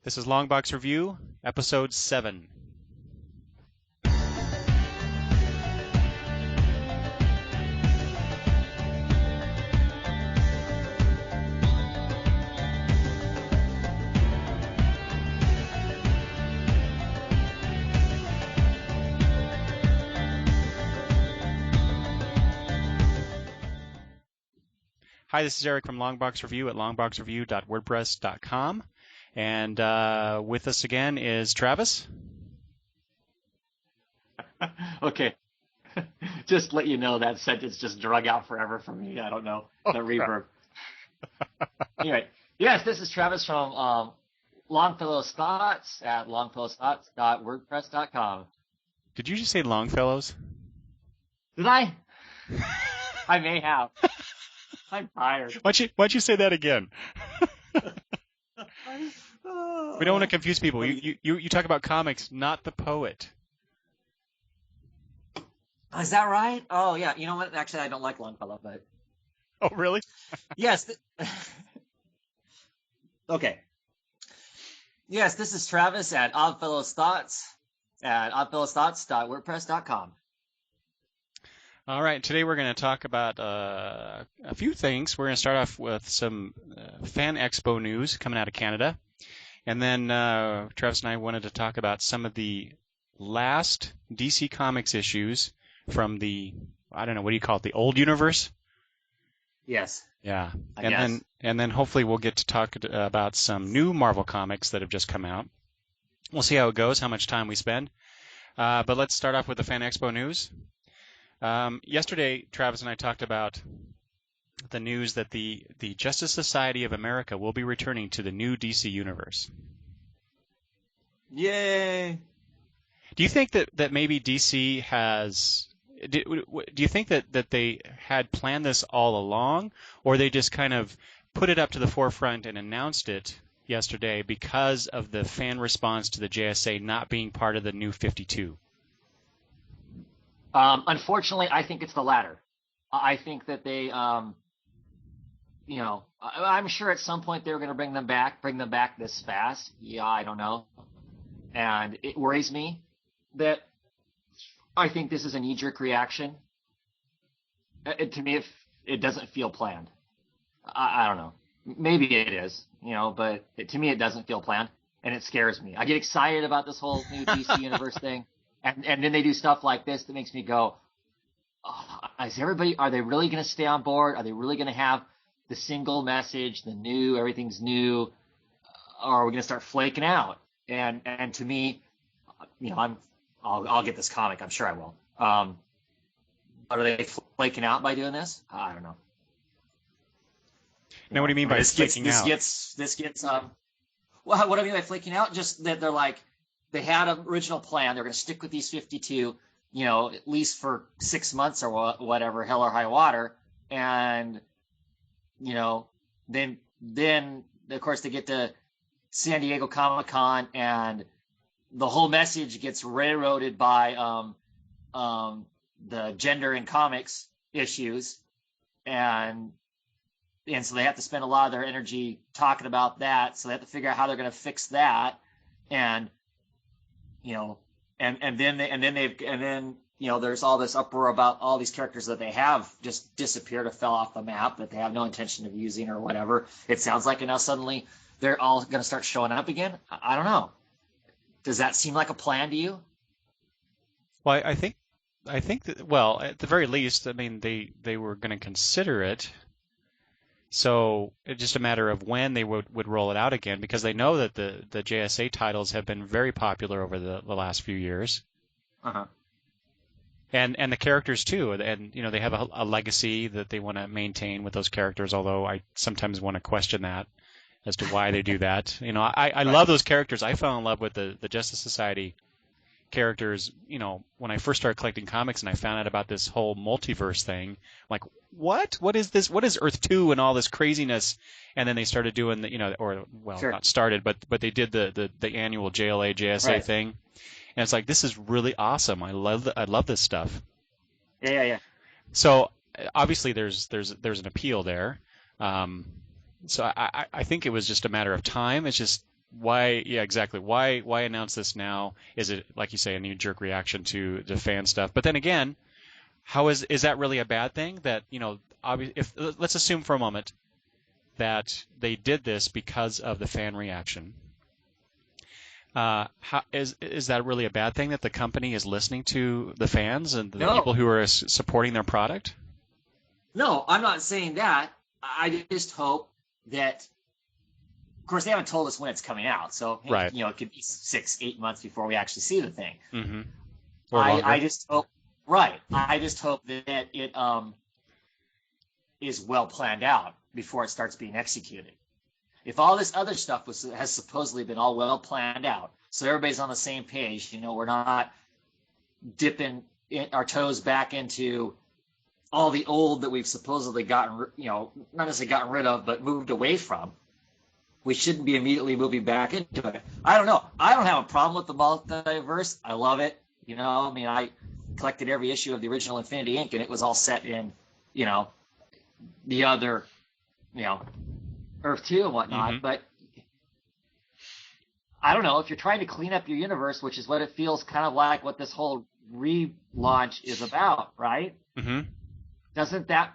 This is Longbox Review, Episode 7. Hi, this is Eric from Longbox Review at longboxreview.wordpress.com. And with us again is Travis. Okay. Just let you know that sentence just drug out forever for me. I don't know. The reverb. Anyway, yes, this is Travis from Longfellow's Thoughts at longfellowsthoughts.wordpress.com. Did you just say Longfellows? Did I? I may have. I'm tired. Why don't you say that again? We don't want to confuse people. You talk about comics, not the poet. Is that right? Oh, yeah. You know what? Actually, I don't like Longfellow, but... Oh, really? Yes. Okay. Yes, this is Travis at Oddfellow's Thoughts at oddfellowsthoughts.wordpress.com. All right. Today we're going to talk about a few things. We're going to start off with some Fan Expo news coming out of Canada. And then Travis and I wanted to talk about some of the last DC Comics issues from the, I don't know, what do you call it, the old universe? Yes. Yeah. I guess. And then hopefully we'll get to talk about some new Marvel comics that have just come out. We'll see how it goes, how much time we spend. But let's start off with the Fan Expo news. Yesterday, Travis and I talked about the news that the Justice Society of America will be returning to the new DC universe. Yay! Do you think that maybe DC has... Do you think that they had planned this all along, or they just kind of put it up to the forefront and announced it yesterday because of the fan response to the JSA not being part of the new 52? Unfortunately, I think it's the latter. I think that they, I'm sure at some point they were going to bring them back this fast. Yeah, I don't know. And it worries me that I think this is a knee-jerk reaction. To me, it doesn't feel planned. I don't know. Maybe it is, but to me it doesn't feel planned, and it scares me. I get excited about this whole new DC universe thing. And then they do stuff like this that makes me go, oh, are they really going to stay on board? Are they really going to have the single message, the new, everything's new? Or are we going to start flaking out? And to me, I'll get this comic. I'm sure I will. But are they flaking out by doing this? I don't know. Now, what do you mean by flaking out? This gets, well, what I mean by flaking out, just that they're like, they had an original plan. They're going to stick with these 52, at least for 6 months or whatever, hell or high water. And, then of course they get to San Diego Comic-Con and the whole message gets railroaded by the gender in comics issues. And so they have to spend a lot of their energy talking about that. So they have to figure out how they're going to fix that. And then there's all this uproar about all these characters that they have just disappeared or fell off the map that they have no intention of using or whatever. It sounds like, and now suddenly they're all going to start showing up again. I don't know. Does that seem like a plan to you? Well, I think that, well, at the very least, I mean, they were going to consider it. So it's just a matter of when they would roll it out again, because they know that the JSA titles have been very popular over the last few years. Uh-huh. And the characters too, and they have a legacy that they want to maintain with those characters. Although I sometimes want to question that as to why they do that. I Right. love those characters. I fell in love with the Justice Society characters, when I first started collecting comics and I found out about this whole multiverse thing. I'm like, what? What is this? What is Earth 2 and all this craziness? And then they started doing Sure. Not started, but they did the annual JLA JSA Right. thing. And it's like, this is really awesome. I love this stuff. Yeah. So obviously there's an appeal there. So I think it was just a matter of time. It's just why? Yeah, exactly. Why announce this now? Is it, like you say, a knee-jerk reaction to the fan stuff? But then again, how is that really a bad thing? That, if let's assume for a moment that they did this because of the fan reaction. How, is that really a bad thing that the company is listening to the fans and the people No, who are supporting their product? no, I'm not saying that. I just hope that. Of course, they haven't told us when it's coming out, so Right. it could be 6, 8 months before we actually see the thing. Mm-hmm. Or longer. I just hope, right. I just hope that it is well planned out before it starts being executed. If all this other stuff has supposedly been all well planned out, so everybody's on the same page, we're not dipping our toes back into all the old that we've supposedly gotten, not necessarily gotten rid of, but moved away from. We shouldn't be immediately moving back into it. I don't know. I don't have a problem with the multiverse. I love it. I collected every issue of the original Infinity Inc. and it was all set in, the other, Earth 2 and whatnot. Mm-hmm. But I don't know. If you're trying to clean up your universe, which is what it feels kind of like what this whole relaunch is about, right? Mm-hmm. Doesn't that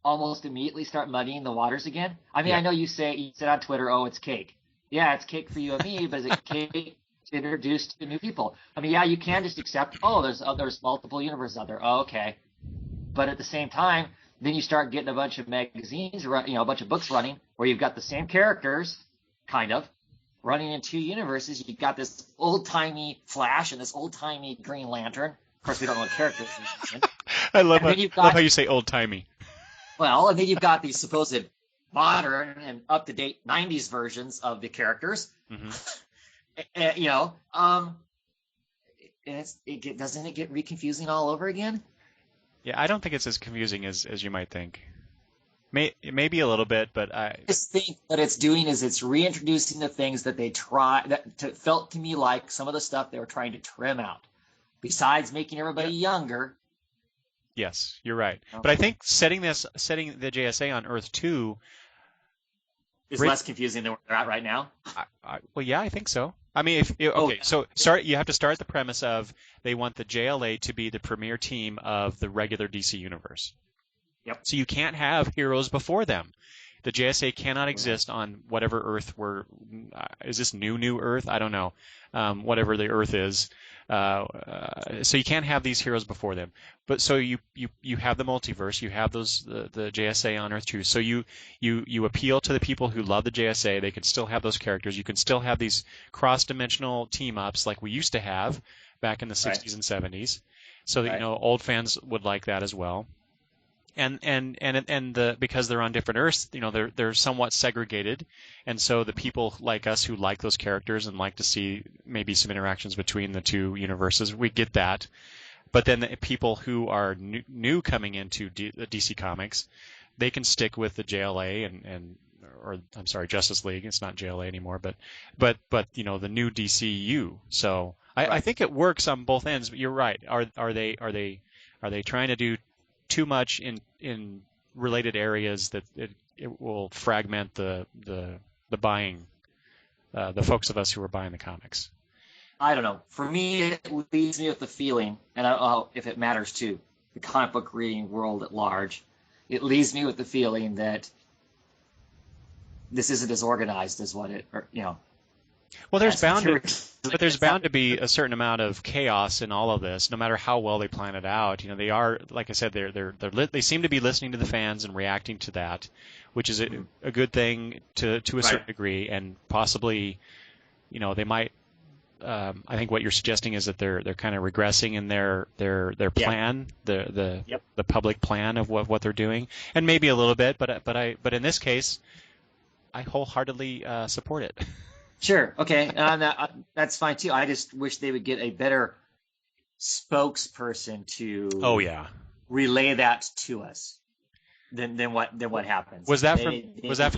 almost immediately start muddying the waters again? I mean, Yeah. I know you said on Twitter, oh, it's cake. Yeah, it's cake for you and me, but is it cake introduced to new people? I mean, yeah, you can just accept, oh, there's multiple universes out there. Oh, okay. But at the same time, then you start getting a bunch of magazines, a bunch of books running where you've got the same characters, kind of, running in two universes. You've got this old-timey Flash and this old-timey Green Lantern. Of course, we don't know what characters. I love love how you say old-timey. Well, and then you've got these supposed modern and up-to-date 90s versions of the characters. Mm-hmm. Doesn't it get reconfusing all over again? Yeah, I don't think it's as confusing as you might think. Maybe a little bit, but I just think what it's doing is it's reintroducing the things that they felt to me like some of the stuff they were trying to trim out. Besides making everybody younger. Yes, you're right. Okay. But I think setting the JSA on Earth 2 is less confusing than where they're at right now. Well, yeah, I think so. I mean, so you have to start the premise of they want the JLA to be the premier team of the regular DC universe. Yep. So you can't have heroes before them. The JSA cannot exist on whatever Earth is this new Earth? I don't know. Whatever the Earth is. So you can't have these heroes before them. But so you have the multiverse, you have the JSA on Earth 2. So you appeal to the people who love the JSA. They can still have those characters. You can still have these cross-dimensional team-ups like we used to have back in the 60s and 70s. So that old fans would like that as well. And because they're on different Earths, they're somewhat segregated, and so the people like us who like those characters and like to see maybe some interactions between the two universes, we get that. But then the people who are new coming into the DC Comics, they can stick with the JLA or I'm sorry, Justice League. It's not JLA anymore, but the new DCU. So I think it works on both ends. But you're right. Are they trying to do too much in related areas that it will fragment the buying, the folks of us who are buying the comics? I don't know. For me, it leaves me with the feeling, and I don't know if it matters to the comic book reading world at large, it leaves me with the feeling that this isn't as organized as what it, Well, there's bound to be a certain amount of chaos in all of this, no matter how well they plan it out. They are, like I said, they seem to be listening to the fans and reacting to that, which is a good thing to a certain degree, and possibly, they might. I think what you're suggesting is that they're kind of regressing in their plan, the public plan of what they're doing, and maybe a little bit, but in this case, I wholeheartedly support it. Sure. Okay. That's fine too. I just wish they would get a better spokesperson to relay that to us than what happens. Was that from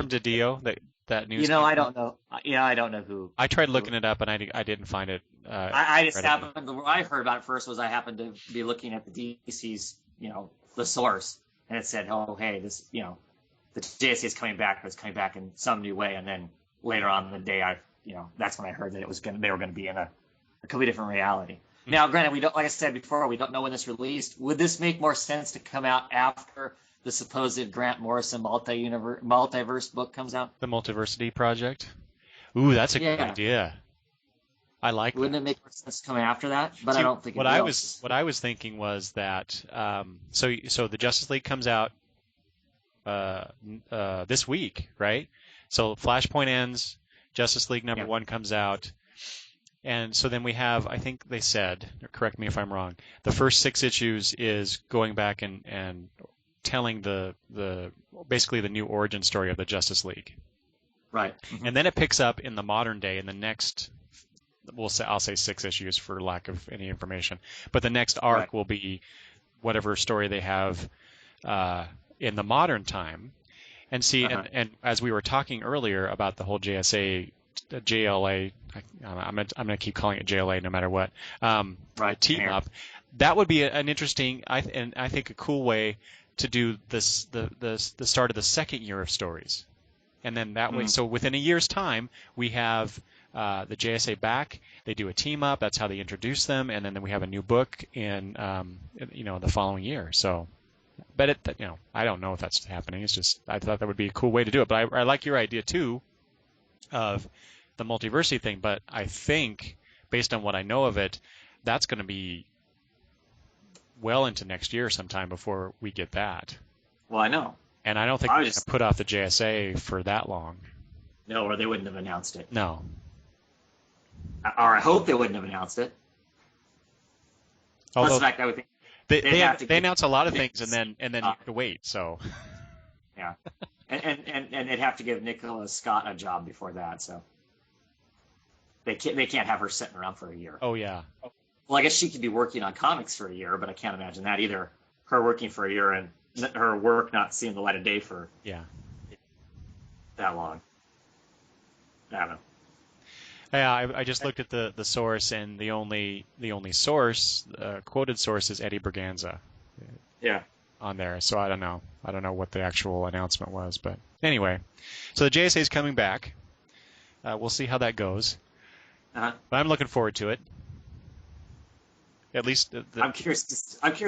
Didio, that news? I don't know. I don't know who. I tried looking it up and I didn't find it. I just happened. What I heard about it first was I happened to be looking at the DC's, the source, and it said, oh, hey, this, the JSA is coming back, but it's coming back in some new way, and then later on in the day, I that's when I heard that they were going to be in a completely different reality. Now, granted, we don't, like I said before, we don't know when this released. Would this make more sense to come out after the supposed Grant Morrison multiverse book comes out? The Multiversity Project. Ooh, that's a good Yeah. idea. I like Wouldn't that. it make more sense coming after that? But See, I don't think what it I will. was thinking was that so the Justice League comes out this week, right? So Flashpoint ends, Justice League number 1 comes out, and so then we have, I think they said, or correct me if I'm wrong, the first 6 issues is going back and telling the basically the new origin story of the Justice League. Right. Mm-hmm. And then it picks up in the modern day in the next, I'll say 6 issues for lack of any information. But the next arc will be whatever story they have in the modern time. And see, and as we were talking earlier about the whole JLA, I'm going to keep calling it JLA no matter what, team up, that would be an interesting, and I think a cool way to do this, the start of the second year of stories. And then that way, so within a year's time, we have the JSA back. They do a team up. That's how they introduce them, and then we have a new book in the following year. So, but I don't know if that's happening. It's just I thought that would be a cool way to do it. But I like your idea too, of the multiversity thing. But I think based on what I know of it, that's going to be well into next year sometime before we get that. Well, I know. And I don't think they're going to put off the JSA for that long. No, or they wouldn't have announced it. No. Or I hope they wouldn't have announced it. Although, in fact, I would think they announce a lot of things and then you have to wait. So. Yeah, and they'd have to give Nicola Scott a job before that. So they can't have her sitting around for a year. Oh yeah. Well, I guess she could be working on comics for a year, but I can't imagine that either. Her working for a year and her work not seeing the light of day for that long. I don't know. Yeah, I just looked at the source, and the only source, quoted source, is Eddie Berganza. Yeah. On there, so I don't know what the actual announcement was, but anyway, so the JSA is coming back. We'll see how that goes. But I'm looking forward to it. At least I'm curious to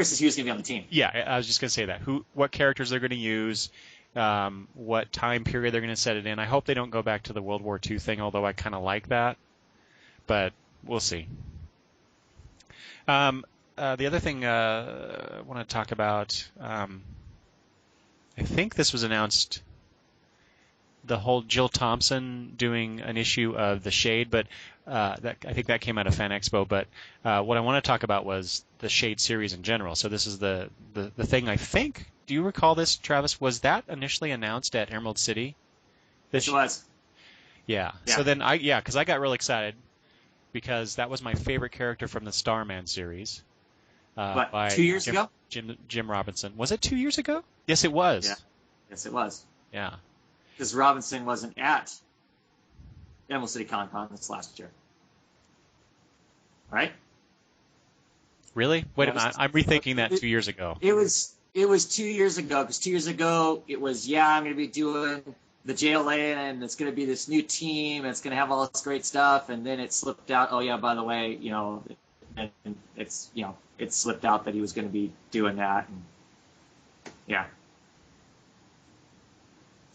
see who's going to be on the team. Yeah, I was just going to say that. What characters they're going to use, what time period they're going to set it in. I hope they don't go back to the World War II thing, although I kind of like that. But we'll see. The other thing I want to talk about, I think this was announced, the whole Jill Thompson doing an issue of The Shade, but I think that came out of Fan Expo. But what I want to talk about was the Shade series in general. So this is the thing, I think. Do you recall this, Travis? Was that initially announced at Emerald City? It was. Yeah. So then because I got real excited because that was my favorite character from the Starman series. By 2 years ago? Jim Robinson. Was it 2 years ago? Yes, it was. Yeah. Yes, it was. Yeah. Because Robinson wasn't at Emerald City Comic Con this last year. Right? Really? Wait a minute. I'm rethinking that 2 years ago. It was 2 years ago, because 2 years ago it was, I'm going to be doing the JLA, and it's going to be this new team, and it's going to have all this great stuff, and then it slipped out, by the way, and it's, it slipped out that he was going to be doing that, and yeah.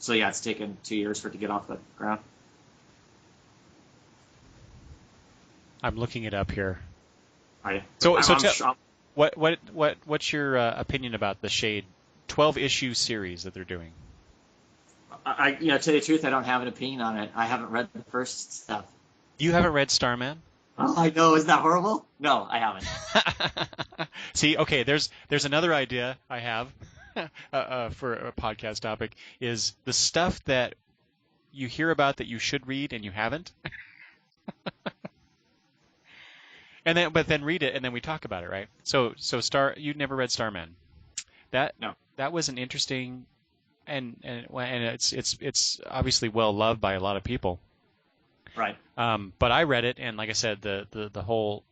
So it's taken 2 years for it to get off the ground. I'm looking it up here. What's your opinion about the Shade 12-issue series that they're doing? To tell you the truth, I don't have an opinion on it. I haven't read the first stuff. You haven't read Starman? Oh, I know. Isn't that horrible? No, I haven't. See, okay, there's another idea I have for a podcast topic, is the stuff that you hear about that you should read and you haven't. But then read it, and then we talk about it, right? So you'd never read Starman. That was an interesting, and it's obviously well loved by a lot of people. Right. But I read it, and like I said, the whole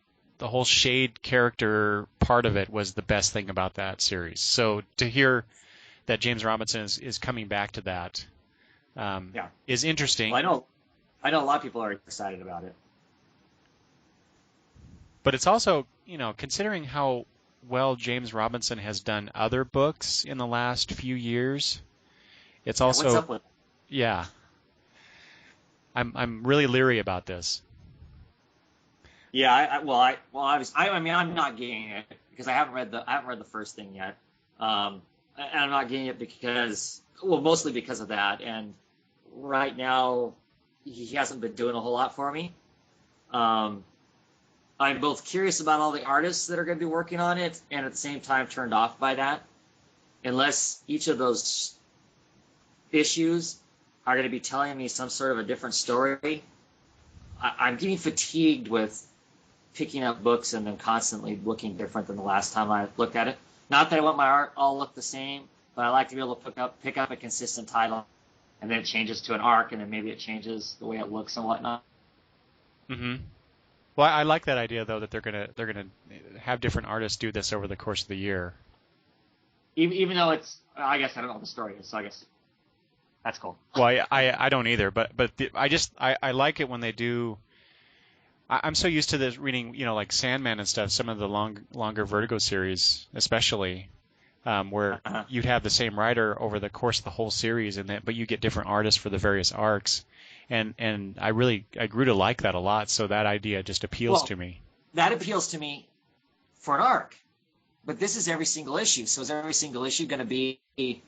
Shade character part of it was the best thing about that series. So to hear that James Robinson is coming back to that is interesting. Well, I know a lot of people are excited about it. But it's also, considering how well James Robinson has done other books in the last few years, it's Yeah, what's also, up with? yeah, I'm really leery about this. Yeah, I mean, I'm not getting it because I haven't read the first thing yet. And I'm not getting it because, well, mostly because of that. And right now, he hasn't been doing a whole lot for me. Um, I'm both curious about all the artists that are going to be working on it, and at the same time turned off by that. Unless each of those issues are going to be telling me some sort of a different story, I'm getting fatigued with picking up books and then constantly looking different than the last time I looked at it. Not that I want my art all look the same, but I like to be able to pick up a consistent title, and then it changes to an arc, and then maybe it changes the way it looks and whatnot. Hmm. Well, I like that idea though that they're gonna have different artists do this over the course of the year. Even though it's, I guess I don't know what the story is, so I guess that's cool. Well, I don't either, I like it when they do. I'm so used to this reading, like Sandman and stuff, some of the longer Vertigo series, especially, where Uh-huh. you'd have the same writer over the course of the whole series, but you get different artists for the various arcs, and I grew to like that a lot. So that idea just appeals Well, to me. that appeals to me for an arc, but this is every single issue. So is every single issue going to be a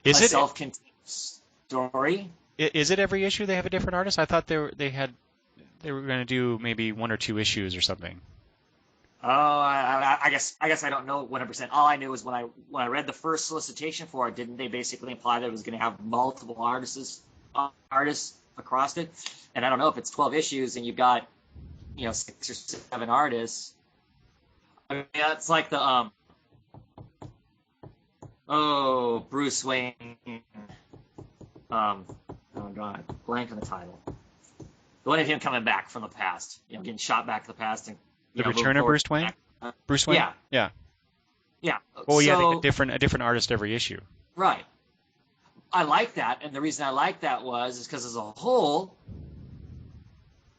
Is it self-contained story? is it every issue they have a different artist? I thought they were going to do maybe one or two issues or something. Oh, I guess I don't know 100%. All I knew was when I read the first solicitation for it, didn't they basically imply that it was going to have multiple artists across it? And I don't know if it's 12 issues and you've got 6 or 7 artists. I mean, it's like the Bruce Wayne. Oh god, blank on the title. The one of him coming back from the past, getting shot back to the past and The moving Return of forward. Bruce Wayne? Bruce Wayne? Yeah, Yeah. yeah. Well, yeah, So a different artist every issue. right, I like that, and the reason I like that is because as a whole,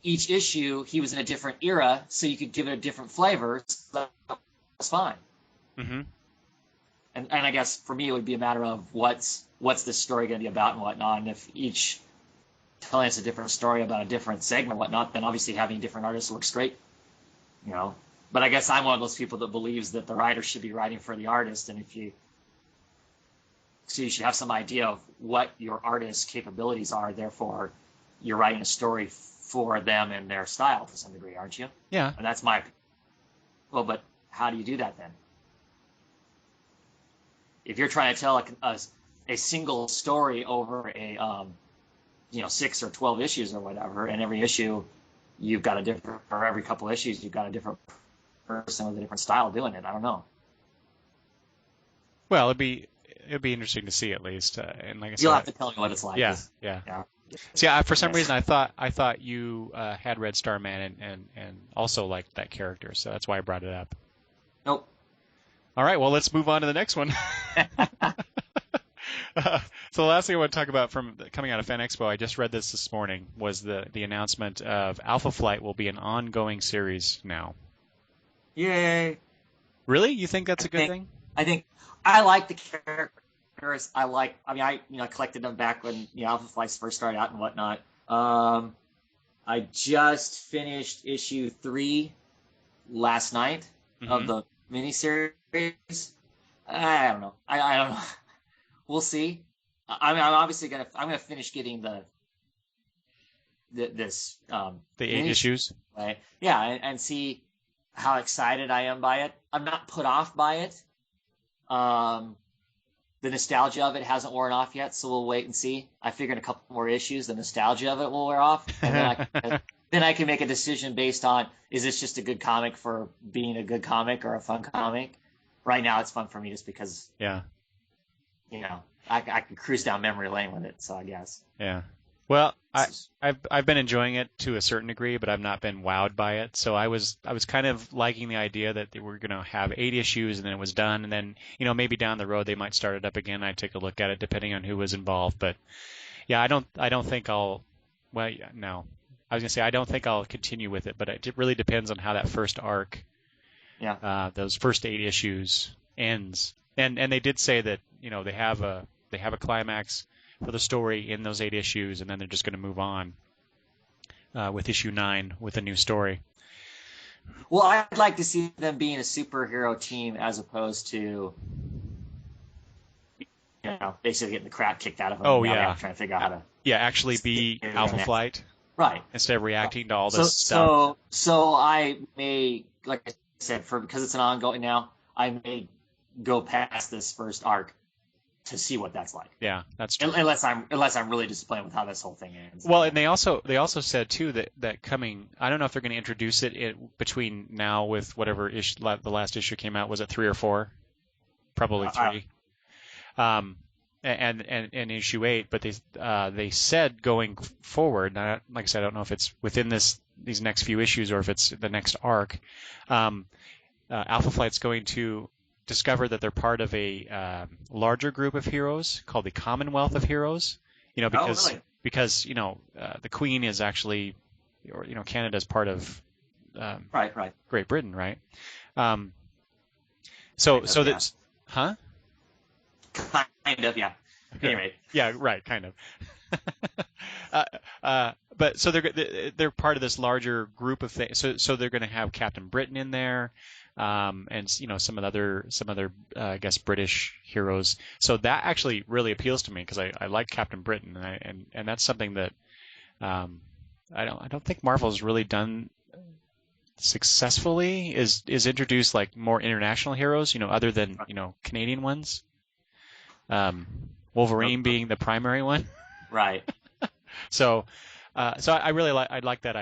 each issue he was in a different era, so you could give it a different flavor. So that's fine. Hmm. And I guess for me it would be a matter of what's this story going to be about and whatnot. And if each telling us a different story about a different segment and whatnot, then obviously having different artists works great. But I guess I'm one of those people that believes that the writer should be writing for the artist, and so you should have some idea of what your artist's capabilities are. Therefore, you're writing a story for them and their style to some degree, aren't you? Yeah. And that's my well, but how do you do that then? If you're trying to tell a single story over a 6 or 12 issues or whatever, and every issue you've got a different, or every couple issues you've got a different person with a different style doing it. I don't know. Well, it'd be interesting to see at least. And like I You'll have said, to tell me what it's like. yeah, yeah. Yeah. See, for some Yes. reason, I thought you had read Starman and also liked that character, so that's why I brought it up. Nope. All right, well, let's move on to the next one. So the last thing I want to talk about from coming out of Fan Expo, I just read this morning, was the announcement of Alpha Flight will be an ongoing series now. Yay. Really? You think that's a good thing? I think I like the characters. I collected them back when Alpha Flights first started out and whatnot. I just finished issue 3 last night of the miniseries. I don't know. I don't know. We'll see. I'm obviously gonna finish getting this The 8 mini- issues? right? Yeah, and see how excited I am by it. I'm not put off by it. The nostalgia of it hasn't worn off yet, so we'll wait and see. I figured a couple more issues, the nostalgia of it will wear off, and then I can make a decision based on, is this just a good comic for being a good comic or a fun comic? Right now, it's fun for me just because, Yeah. I can cruise down memory lane with it. So I guess. Yeah. Well, I've been enjoying it to a certain degree, but I've not been wowed by it. So I was kind of liking the idea that they were going to have 8 issues and then it was done, and then maybe down the road they might start it up again. I'd take a look at it depending on who was involved, but yeah, I don't think I'll Well, yeah, no. I was gonna say I don't think I'll continue with it, but it really depends on how that first arc, those first 8 issues ends. And they did say that they have a climax for the story in those 8 issues, and then they're just going to move on with issue 9 with a new story. Well, I'd like to see them being a superhero team as opposed to, basically getting the crap kicked out of them. Oh, yeah. Trying to figure out how to. Yeah, actually be Alpha Flight. Right. Instead of reacting to all this stuff. So I may, like I said, because it's an ongoing now, I may go past this first arc to see what that's like. Yeah, that's true. Unless I'm really disappointed with how this whole thing ends. Well, and they also said too that coming, I don't know if they're going to introduce it between now with whatever issue, the last issue came out, was it 3 or 4? Probably 3. And issue 8, but they said going forward, like I said, I don't know if it's within these next few issues or if it's the next arc. Alpha Flight's going to discover that they're part of a larger group of heroes called the Commonwealth of Heroes. Because the Queen is actually, or Canada's part of right. Great Britain, right? So that's, huh? Kind of, yeah. Anyway. Yeah, right, kind of. But so they're part of this larger group of things. So they're going to have Captain Britain in there, and some other I guess British heroes. So that actually really appeals to me because I like Captain Britain, and that's something that I don't think Marvel's really done successfully. Is introduce like more international heroes, other than Canadian ones. Wolverine being the primary one. Right. So I really like that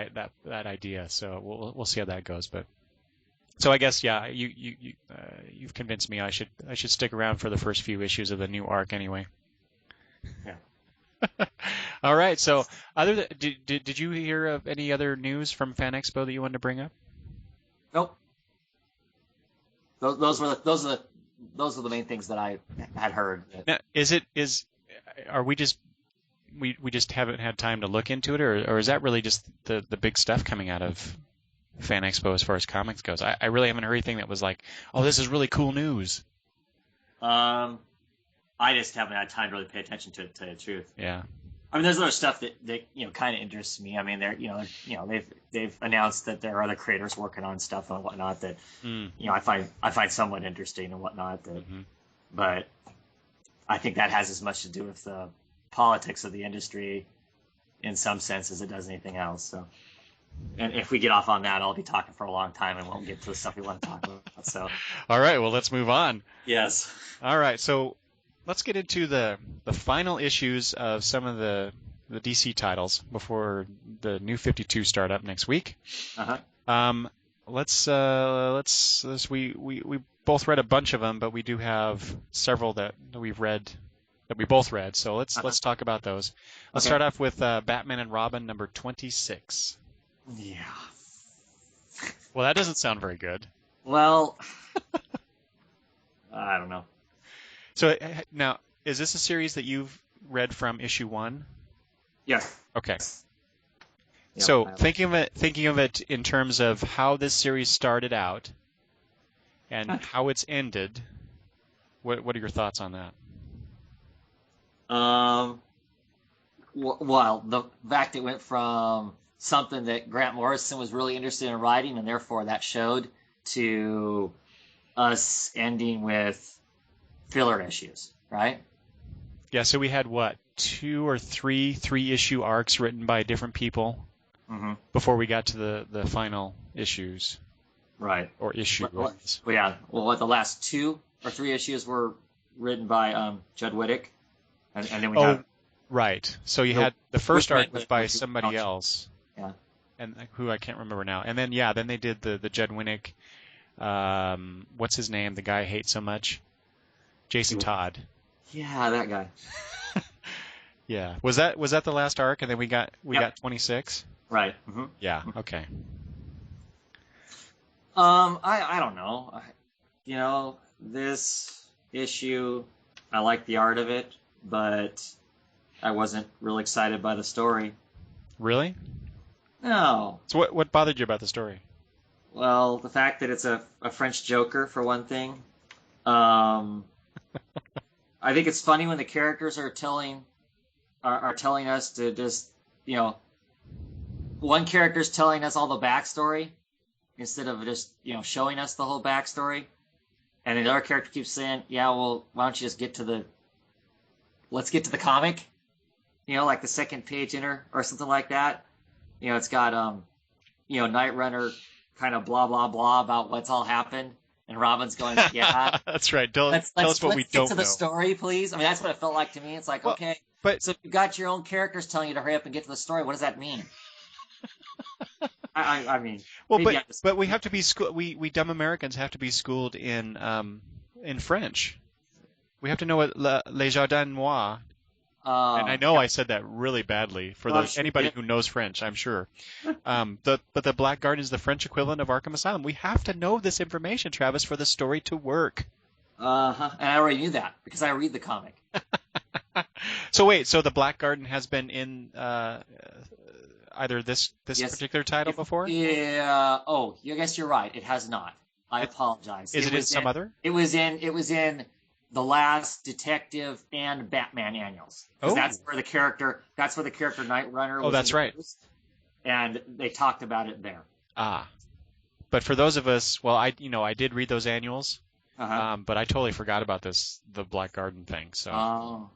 idea. So we'll see how that goes. But so I guess you've convinced me I should stick around for the first few issues of the new arc anyway. Yeah. All right. So did you hear of any other news from Fan Expo that you wanted to bring up? Nope. Those are the main things that I had heard. Now, are we just haven't had time to look into it, or is that really just the big stuff coming out of Fan Expo as far as comics goes? I really haven't heard anything that was like, oh, this is really cool news. I just haven't had time to really pay attention to it, to tell you the truth. Yeah. I mean, there's other stuff that kind of interests me. I mean, they've announced that there are other creators working on stuff and whatnot that I find somewhat interesting and whatnot. But I think that has as much to do with the politics of the industry in some sense as it does anything else. So, and if we get off on that, I'll be talking for a long time and won't get to the stuff we want to talk about. So, all right, well, let's move on. Yes. All right, so let's get into the final issues of some of the DC titles before the New 52 start up next week. We both read a bunch of them, but we do have several that we've read that we both read. So let's talk about those. Let's start off with Batman and Robin number 26. Yeah. Well, that doesn't sound very good. Well, I don't know. So now, is this a series that you've read from issue 1? Yes. Okay. Yeah, so thinking of it in terms of how this series started out and how it's ended, what are your thoughts on that? Well, the fact it went from something that Grant Morrison was really interested in writing, and therefore that showed, to us ending with filler issues, right? Yeah, so we had, 2 or 3 issue arcs written by different people before we got to the final issues. Right. Or issue. Well, the last 2 or 3 issues were written by Judd Wittick. And then we have... Right. So you had the first arc was by somebody else. Yeah. And who I can't remember now. And then, then they did the Judd Wittick, what's his name, the guy I hate so much? Jason Todd. Yeah, that guy. Yeah. Was that the last arc, and then we got 26? Right. Yeah. Okay. I don't know. This issue, I like the art of it, but I wasn't real excited by the story. Really? No. So what bothered you about the story? Well, the fact that it's a French Joker, for one thing. Um, I think it's funny when the characters are telling us to just, you know, one character's telling us all the backstory instead of just, showing us the whole backstory. And the other character keeps saying, yeah, well, why don't you just let's get to the comic, like the second page or something like that. It's got, Night Runner kind of blah, blah, blah about what's all happened. And Robin's going, yeah. That's right. Tell us what we Let's don't get to the know. story, please. I mean, that's what it felt like to me. It's like, Well, okay, but so you've got your own characters telling you to hurry up and get to the story. What does that mean? I mean, well, maybe but we have to be we dumb Americans have to be schooled in French. We have to know what Les Jardins Noirs. And I know I said that really badly for anybody who knows French, I'm sure. But the Black Garden is the French equivalent of Arkham Asylum. We have to know this information, Travis, for the story to work. Uh-huh. And I already knew that because I read the comic. So wait, so the Black Garden has been in either this Yes. particular title before? Yeah. Oh, I guess you're right. It has not. I apologize. Is it in some other? It was in the last Detective and Batman annuals. Because that's where the character Night Runner was. Oh, that's right. And they talked about it there. Ah. But for those of us, well, I did read those annuals, but I totally forgot about the Black Garden thing. So. Oh.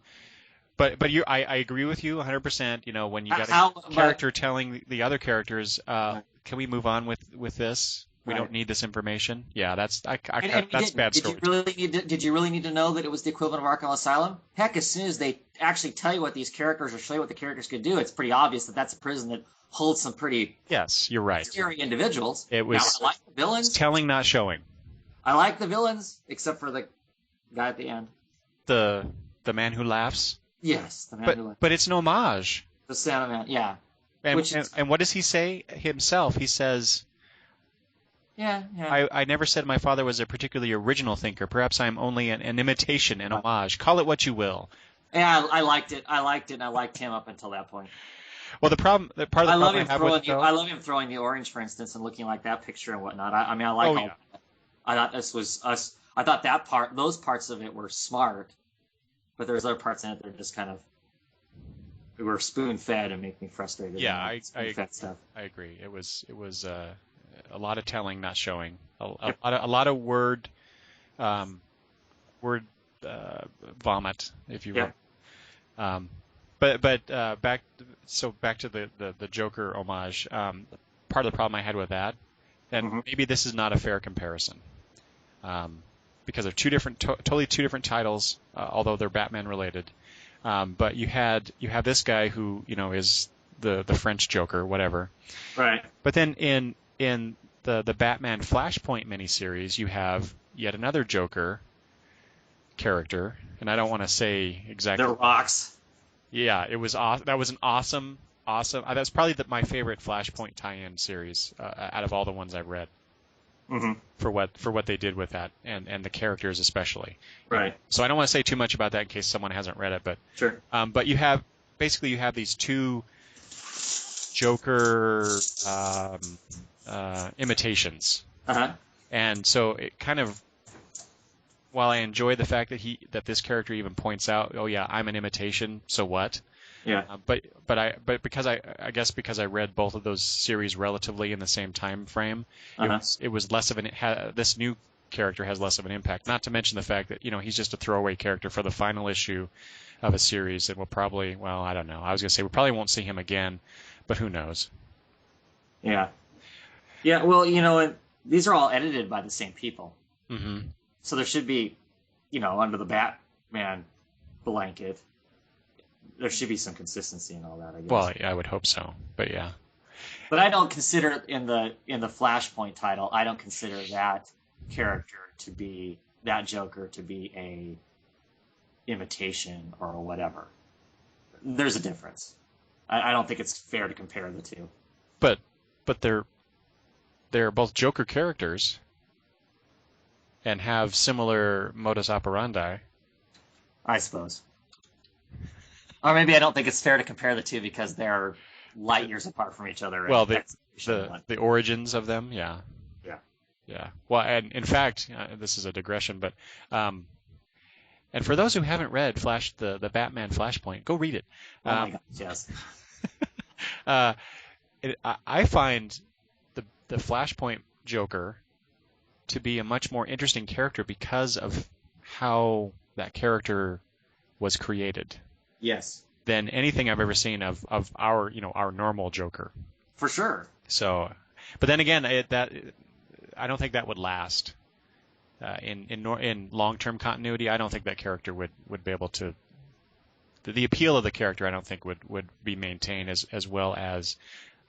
But I agree with you 100%. When you got a character telling the other characters, can we move on with this? We don't need this information. Yeah, that's bad story. Did you really need to know that it was the equivalent of Arkham Asylum? Heck, as soon as they actually tell you what these characters or show you what the characters could do, it's pretty obvious that that's a prison that holds some pretty you're right. scary individuals. It was I like the villains. Telling, not showing. I like the villains, except for the guy at the end. The man who laughs. Yes, the man who laughs. But it's an homage. The Santa Man, yeah. And what does he say himself? He says. Yeah. I never said my father was a particularly original thinker. Perhaps I'm only an imitation, an homage. Call it what you will. Yeah, I liked it. And I liked him up until that point. Well, I love him throwing the orange, for instance, and looking like that picture and whatnot. I like all that. I thought this was us. I thought those parts of it were smart, but there's other parts in it that are just kind of were spoon fed and make me frustrated. Yeah, I agree. It was a lot of telling, not showing. A lot of word vomit, if you will. Yeah. But back to the Joker homage. Part of the problem I had with that, and maybe this is not a fair comparison, because they're totally two different titles, although they're Batman related. But you have this guy who is the French Joker, whatever. Right. But then in the Batman Flashpoint miniseries, you have yet another Joker character, and I don't want to say exactly. The Rocks. Yeah, it was awesome. That was an awesome. That's probably my favorite Flashpoint tie-in series out of all the ones I've read. Mm-hmm. For what they did with that and the characters especially. Right. So I don't want to say too much about that in case someone hasn't read it, but sure. But you have these two Joker imitations. And so it kind of, while I enjoy the fact that this character even points out, oh yeah, I'm an imitation, so what? Yeah. But because I guess because I read both of those series relatively in the same time frame, it was less of this new character has less of an impact. Not to mention the fact that he's just a throwaway character for the final issue of a series, and we'll probably, well, I don't know. I was gonna say we probably won't see him again, but who knows? Yeah. Yeah. Well, and these are all edited by the same people. Mm-hmm. So there should be, under the Batman blanket, there should be some consistency in all that, I guess. Well, yeah, I would hope so, but yeah. But I don't consider in the Flashpoint title, I don't consider that character to be that Joker to be a imitation or whatever. There's a difference. I don't think it's fair to compare the two. But they're both Joker characters and have similar modus operandi. I suppose. Or maybe I don't think it's fair to compare the two because they're light years apart from each other. Right? Well, That's the origins of them, yeah. Yeah. Yeah. Well, and in fact, this is a digression, but and for those who haven't read the Batman Flashpoint, go read it. Oh my God, yes. I find the Flashpoint Joker to be a much more interesting character because of how that character was created. Yes. Than anything I've ever seen of our our normal Joker. For sure. So, but then again, I don't think that would last in long-term continuity. I don't think that character would be able to. The appeal of the character, I don't think would be maintained as well as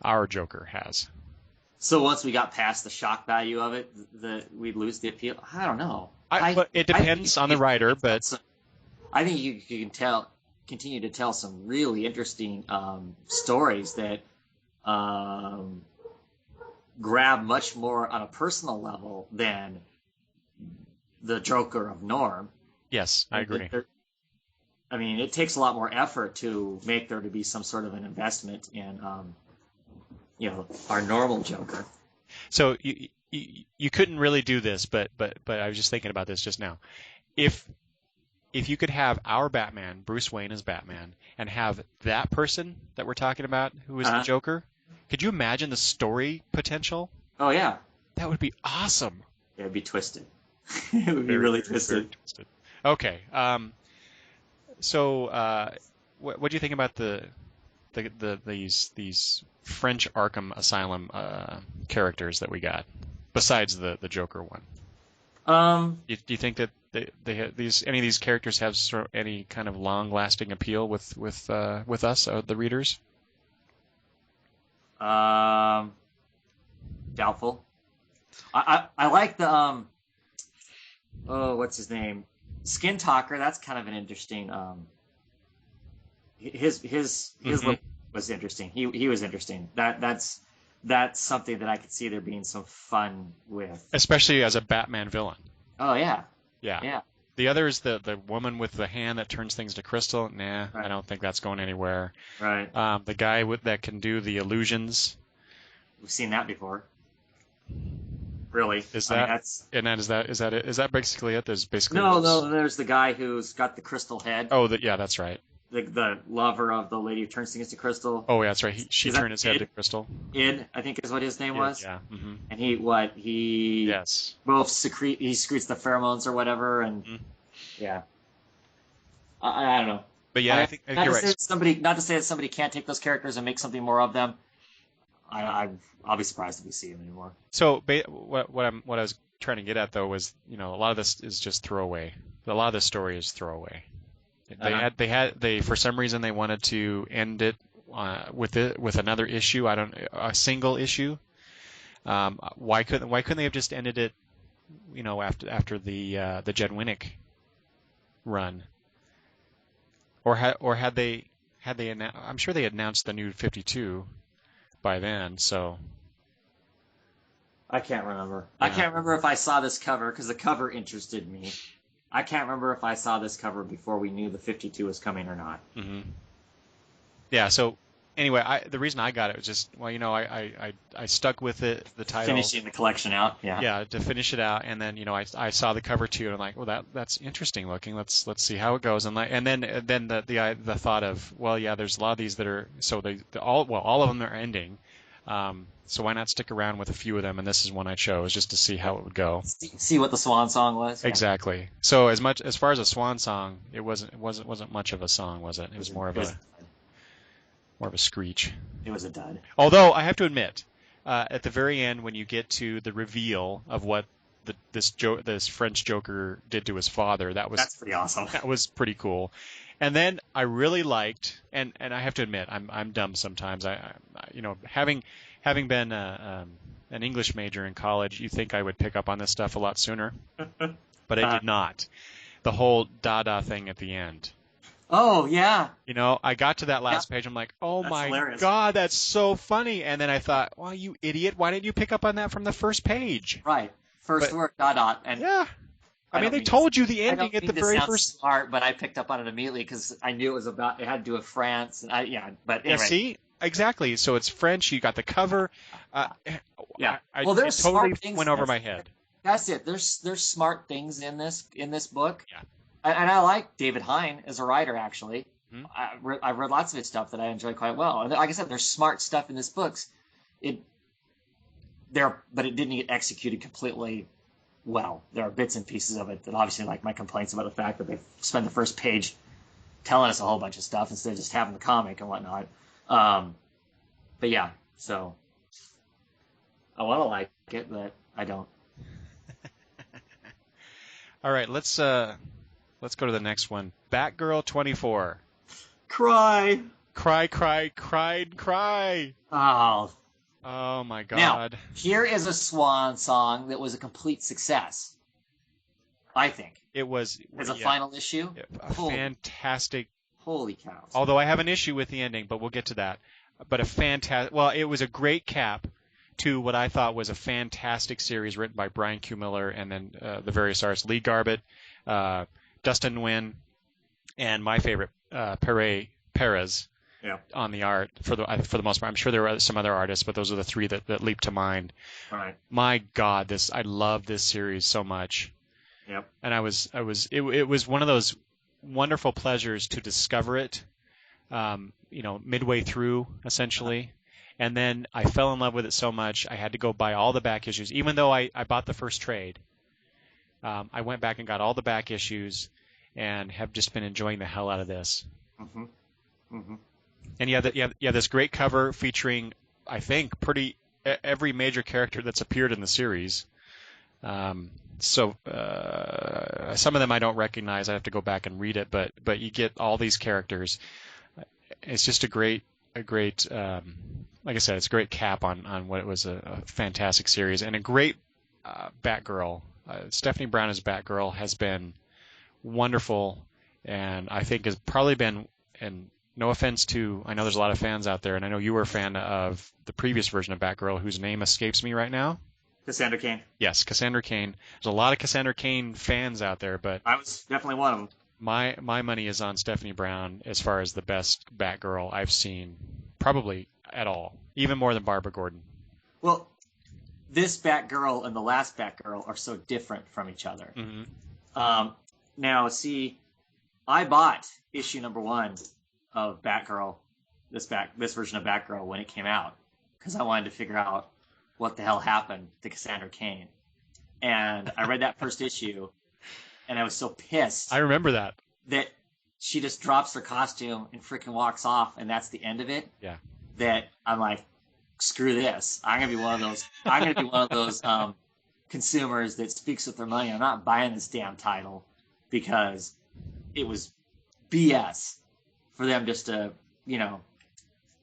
our Joker has. So once we got past the shock value of it, we'd lose the appeal. I don't know. But it depends on the writer, but I think you can continue to tell some really interesting stories that grab much more on a personal level than the Joker of Norm. Yes, I agree. I mean, it takes a lot more effort to make there to be some sort of an investment in, our normal Joker. So you couldn't really do this, but I was just thinking about this just now. If you could have our Batman, Bruce Wayne as Batman, and have that person that we're talking about who is the Joker, could you imagine the story potential? Oh, yeah. That would be awesome. Yeah, it'd be twisted. It would be really twisted. Very twisted. Okay. So what do you think about these French Arkham Asylum characters that we got, besides the Joker one? Do you think that any of these characters have any kind of long-lasting appeal with us, the readers? Doubtful. I like the what's his name? Skin Talker. That's kind of an interesting. His look was interesting. He was interesting. That's something that I could see there being some fun with, especially as a Batman villain. Oh yeah. Yeah. The other is the woman with the hand that turns things to crystal. Nah, right. I don't think that's going anywhere. Right. The guy that can do the illusions. We've seen that before. Really? Is that it? Is that basically it? There's basically no. There's the guy who's got the crystal head. Oh, yeah, that's right. The lover of the lady who turns things to crystal. Oh, yeah, that's right. She turned his head to crystal. Id, I think is what his name was. Yeah. Mm-hmm. And he yes. Both secretes the pheromones or whatever, and yeah. I don't know. But yeah, I think you're right. Not to say that somebody can't take those characters and make something more of them. I'll be surprised if we see them anymore. So what I was trying to get at though was a lot of this is just throwaway. A lot of the story is throwaway. They for some reason they wanted to end it with another issue. A single issue. Why couldn't they have just ended it? After the Jed Winnick run. Or had they I'm sure they announced the new 52 by then. So I can't remember. Yeah. I can't remember if I saw this cover because the cover interested me. I can't remember if I saw this cover before we knew the 52 was coming or not. Mm-hmm. Yeah. So anyway, the reason I got it was just I stuck with it, the title, finishing the collection out. Yeah. Yeah, to finish it out, and then I saw the cover too, and I'm like, well, that's interesting looking. Let's see how it goes, and then the thought of, well, yeah, there's a lot of these that are all of them are ending. So why not stick around with a few of them? And this is one I chose just to see how it would go. See what the swan song was. Yeah. Exactly. So as far as a swan song, it wasn't much of a song, was it? It was more of a screech. It was a dud. Although I have to admit, at the very end when you get to the reveal of what this French Joker did to his father, that's pretty awesome. That was pretty cool. And then I really liked, and I have to admit, I'm dumb sometimes. Having been an English major in college, you think I would pick up on this stuff a lot sooner, but I did not. The whole Dada thing at the end. Oh yeah. I got to that last page. I'm like, oh my hilarious. God, that's so funny. And then I thought, well, you idiot, why didn't you pick up on that from the first page? Right. First word, Dada. And yeah. I mean, they told you the ending at the very first. Smart, but I picked up on it immediately because I knew it had to do with France. But anyway. Yeah, see, exactly. So it's French. You got the cover. Yeah. I Well, there's it totally smart things went in over this. my head. That's it. There's smart things in this book. Yeah. And I like David Hein as a writer, actually. Mhm. I've read lots of his stuff that I enjoy quite well. And like I said, there's smart stuff in this book. But it didn't get executed completely well. There are bits and pieces of it that obviously, like my complaints about the fact that they spend the first page telling us a whole bunch of stuff instead of just having the comic and whatnot. But yeah, so I want to like it, but I don't. All right, let's go to the next one. Batgirl 24. Cry. Cry, cry, cried, cry. Oh, my God. now here is a swan song that was a complete success. I think It was as a final issue. Fantastic. Holy cows! Although I have an issue with the ending, but we'll get to that. But it was a great cap to what I thought was a fantastic series written by Brian Q. Miller and then the various artists, Lee Garbett, Dustin Nguyen, and my favorite, Perez. Yeah. On the art for the most part. I'm sure there were some other artists, but those are the three that leap to mind. All right. My God, I love this series so much. Yep. And it was one of those wonderful pleasures to discover it, midway through essentially. And then I fell in love with it so much I had to go buy all the back issues, even though I bought the first trade. I went back and got all the back issues and have just been enjoying the hell out of this. Mm-hmm. Mm-hmm. And you have this great cover featuring, I think, every major character that's appeared in the series. So some of them I don't recognize. I have to go back and read it, but you get all these characters. It's just a great, like I said, it's a great cap on what it was a fantastic series and a great Batgirl. Stephanie Brown as Batgirl has been wonderful, and I think has probably been, and no offense to, I know there's a lot of fans out there, and I know you were a fan of the previous version of Batgirl, whose name escapes me right now. Cassandra Cain. Yes, Cassandra Cain. There's a lot of Cassandra Cain fans out there, but I was definitely one of them. My money is on Stephanie Brown as far as the best Batgirl I've seen, probably at all, even more than Barbara Gordon. Well, this Batgirl and the last Batgirl are so different from each other. Mm-hmm. Now, see, I bought issue number 1 of Batgirl, this version of Batgirl when it came out, because I wanted to figure out what the hell happened to Cassandra Cain. And I read that first issue, and I was so pissed. I remember that she just drops her costume and freaking walks off, and that's the end of it. Yeah. That I'm like, screw this. I'm gonna be one of those consumers that speaks with their money. I'm not buying this damn title because it was BS for them just to,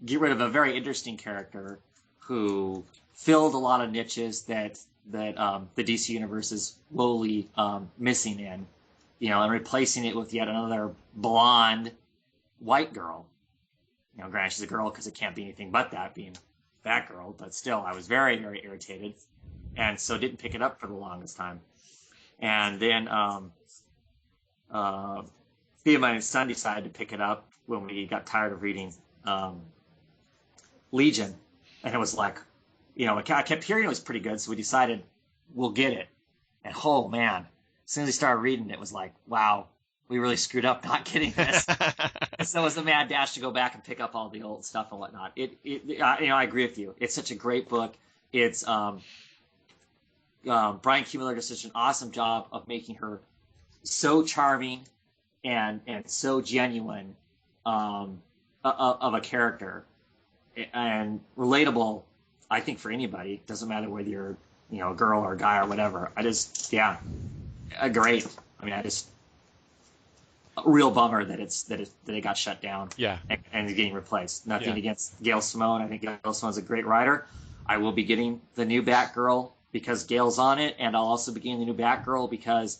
get rid of a very interesting character who filled a lot of niches that the DC universe is woefully missing in, and replacing it with yet another blonde white girl. Granted, she's a girl because it can't be anything but that, being Batgirl, but still, I was very, very irritated, and so didn't pick it up for the longest time. And then me and my son decided to pick it up when we got tired of reading Legion, and it was like, I kept hearing it was pretty good, so we decided we'll get it. And oh man, as soon as we started reading it, was like, wow, we really screwed up not getting this. And so it was a mad dash to go back and pick up all the old stuff and whatnot. I agree with you. It's such a great book. It's Brian Q. Miller does such an awesome job of making her so charming and so genuine of a character and relatable. I think for anybody, it doesn't matter whether you're a girl or a guy or whatever. Great. I mean, a real bummer that it got shut down. Yeah. And is getting replaced. Nothing against Gail Simone. I think Gail Simone's a great writer. I will be getting the new Batgirl because Gail's on it, and I'll also be getting the new Batgirl because,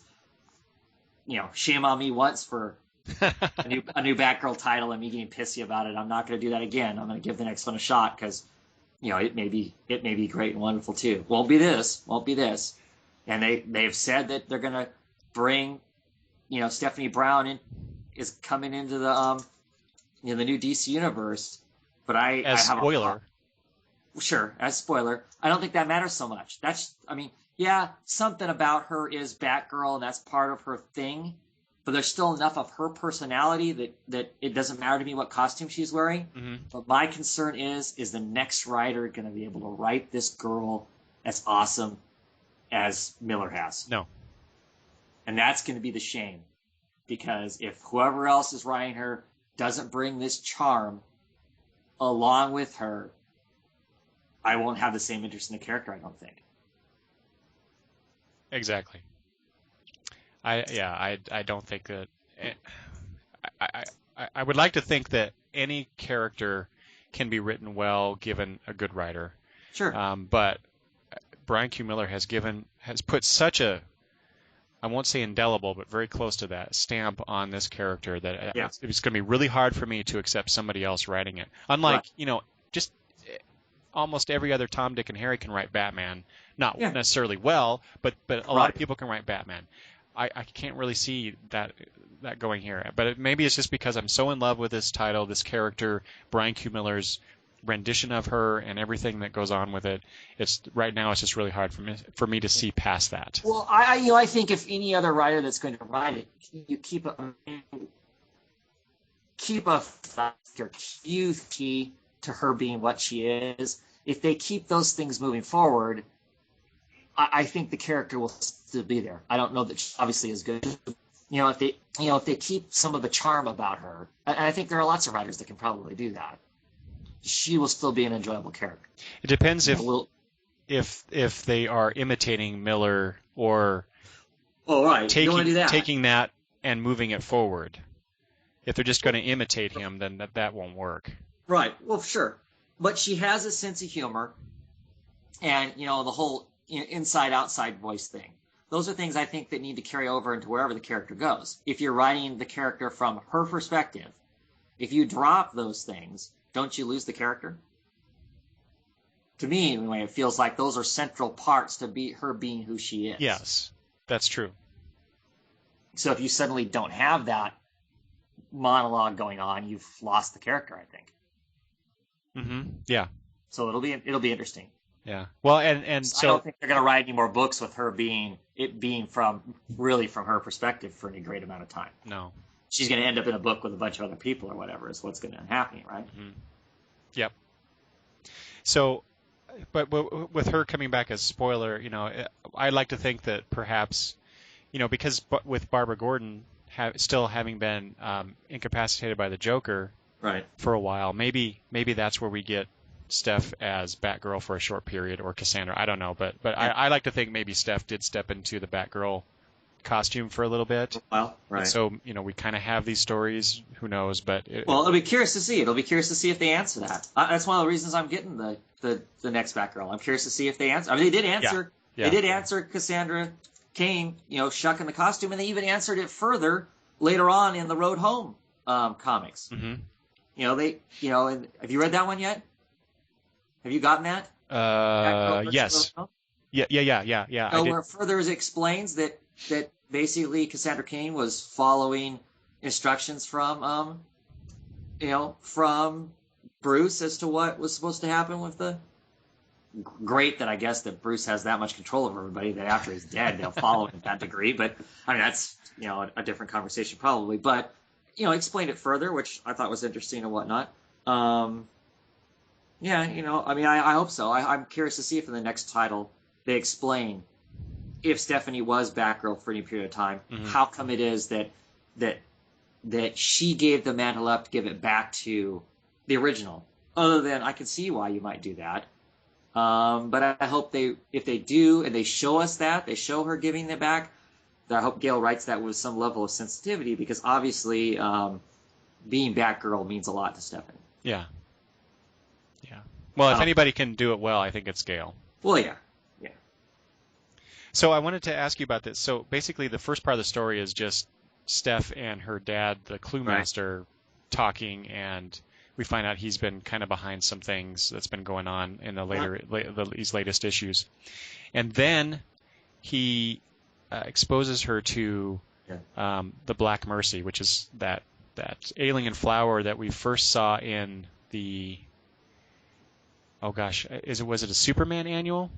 shame on me once for a new Batgirl title and me getting pissy about it. I'm not going to do that again. I'm going to give the next one a shot because, it may be great and wonderful too. Won't be this. And they've said that they're going to bring, Stephanie Brown is coming into the the new DC universe, but I have spoiler. Sure, as spoiler, I don't think that matters so much. Yeah, something about her is Batgirl, and that's part of her thing. But there's still enough of her personality that it doesn't matter to me what costume she's wearing. Mm-hmm. But my concern is the next writer going to be able to write this girl as awesome as Miller has? No. And that's going to be the shame. Because if whoever else is writing her doesn't bring this charm along with her, I won't have the same interest in the character, I don't think. Exactly. I don't think that. I would like to think that any character can be written well given a good writer. Sure. But Brian Q. Miller has put such a, I won't say indelible, but very close to that stamp on this character that it's going to be really hard for me to accept somebody else writing it. Unlike, just almost every other Tom, Dick, and Harry can write Batman. Not necessarily well, but a lot of people can write Batman. I can't really see that going here. But maybe it's just because I'm so in love with this title, this character, Brian Q. Miller's rendition of her, and everything that goes on with it. Right now it's just really hard for me to see past that. Well, I think if any other writer that's going to write it, you keep a key to her being what she is. If they keep those things moving forward, I think the character will still be there. I don't know that she obviously is good. If they keep some of the charm about her, and I think there are lots of writers that can probably do that, she will still be an enjoyable character. It depends if they are imitating Miller or taking that and moving it forward. If they're just going to imitate him, then that won't work. Right. Well, sure. But she has a sense of humor, and the whole inside-outside voice thing. Those are things I think that need to carry over into wherever the character goes. If you're writing the character from her perspective, if you drop those things, don't you lose the character? To me, anyway, it feels like those are central parts to her being who she is. Yes, that's true. So if you suddenly don't have that monologue going on, you've lost the character, I think. Mm-hmm. Yeah. So it'll be interesting. Yeah. Well, and so I don't think they're going to write any more books with her being from her perspective for any great amount of time. No. She's going to end up in a book with a bunch of other people or whatever is what's going to happen, right? Mm-hmm. Yep. So, but with her coming back as spoiler, I like to think that perhaps, because with Barbara Gordon still having been incapacitated by the Joker, right, for a while, maybe that's where we get Steph as Batgirl for a short period, or Cassandra. I don't know, but I like to think maybe Steph did step into the Batgirl costume for a little bit. Well, right. And so we kind of have these stories. Who knows? But it'll be curious to see. It'll be curious to see if they answer that. That's one of the reasons I'm getting the next Batgirl. I'm curious to see if they answer. I mean, they did answer. Yeah. They did answer Cassandra Cain, shucking the costume, and they even answered it further later on in the Road Home comics. Mm-hmm. And have you read that one yet? Have you gotten that? Yes. Yeah. Where it further explains that basically Cassandra Cain was following instructions from Bruce as to what was supposed to happen with the. Great that I guess that Bruce has that much control over everybody that after he's dead they'll follow him to that degree. But I mean that's a different conversation probably. But explained it further, which I thought was interesting and whatnot. I hope so. I'm curious to see if in the next title they explain if Stephanie was Batgirl for any period of time, mm-hmm. how come it is that she gave the mantle up to give it back to the original. Other than I can see why you might do that. But I hope if they do and they show us that, they show her giving it back, that I hope Gail writes that with some level of sensitivity because obviously being Batgirl means a lot to Stephanie. Yeah. Yeah. Well, if anybody can do it well, I think it's Gail. Well, yeah. Yeah. So I wanted to ask you about this. So basically the first part of the story is just Steph and her dad, the Clue Master, talking, and we find out he's been kind of behind some things that's been going on in these latest issues. And then he exposes her to the Black Mercy, which is that alien flower that we first saw in the oh gosh, was it a Superman annual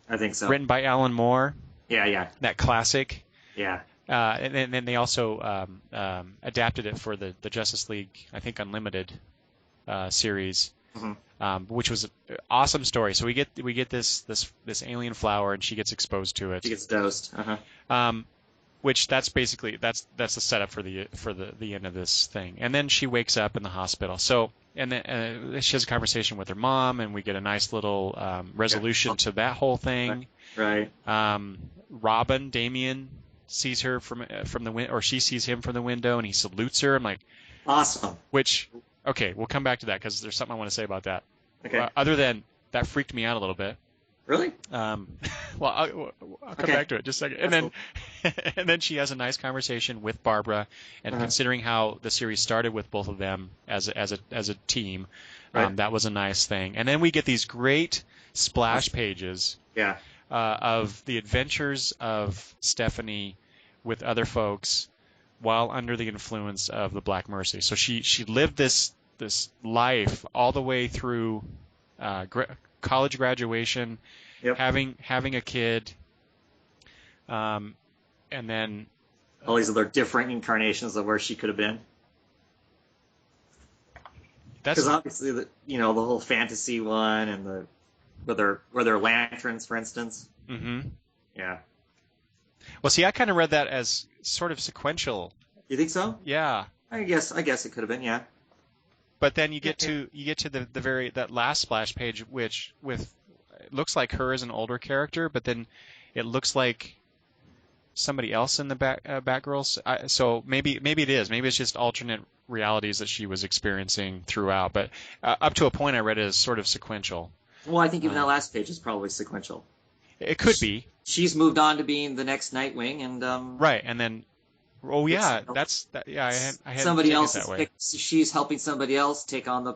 I think so. written by Alan Moore? Yeah. That classic. Yeah. And then they also adapted it for the Justice League, I think Unlimited series, which was an awesome story. So we get this alien flower, and she gets exposed to it. She gets dosed. Which that's basically that's the setup for the end of this thing. And then she wakes up in the hospital. So and then she has a conversation with her mom, and we get a nice little resolution to that whole thing. Right. Robin, Damien sees her from the window, or she sees him from the window, and he salutes her. I'm like, awesome. Which, okay, we'll come back to that because there's something I want to say about that. Okay. Other than that, freaked me out a little bit. Really? Well, I'll come back to it just a second. And then, and then she has a nice conversation with Barbara, and considering how the series started with both of them as a team, right. That was a nice thing. And then we get these great splash pages. Yeah. Of the adventures of Stephanie with other folks while under the influence of the Black Mercy. So she lived this life all the way through college graduation, having a kid, and then all these other different incarnations of where she could have been. Because obviously, the whole fantasy one and were there lanterns, for instance? Mm-hmm. Yeah. Well, see, I kind of read that as sort of sequential. You think so? Yeah. I guess it could have been, yeah. But then you get to that last splash page, which it looks like her as an older character, but then it looks like somebody else in the Batgirl. So maybe it is. Maybe it's just alternate realities that she was experiencing throughout. But up to a point, I read it as sort of sequential. Well, I think even that last page is probably sequential. It could be. She's moved on to being the next Nightwing, and right, and then, oh yeah, yeah. I had somebody else that way. She's helping somebody else take on the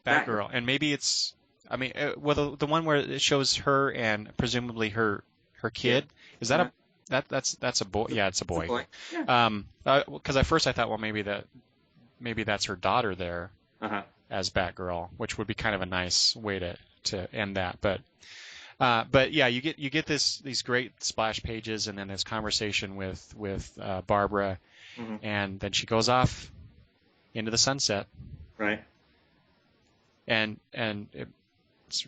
Batgirl, and maybe it's. I mean, well, the one where it shows her and presumably her kid, is that that's a boy? Yeah, it's a boy. Because at first I thought, well, maybe that's her daughter there as Batgirl, which would be kind of a nice way to end that. But yeah, you get these great splash pages, and then this conversation with Barbara, and then she goes off into the sunset. Right. And it's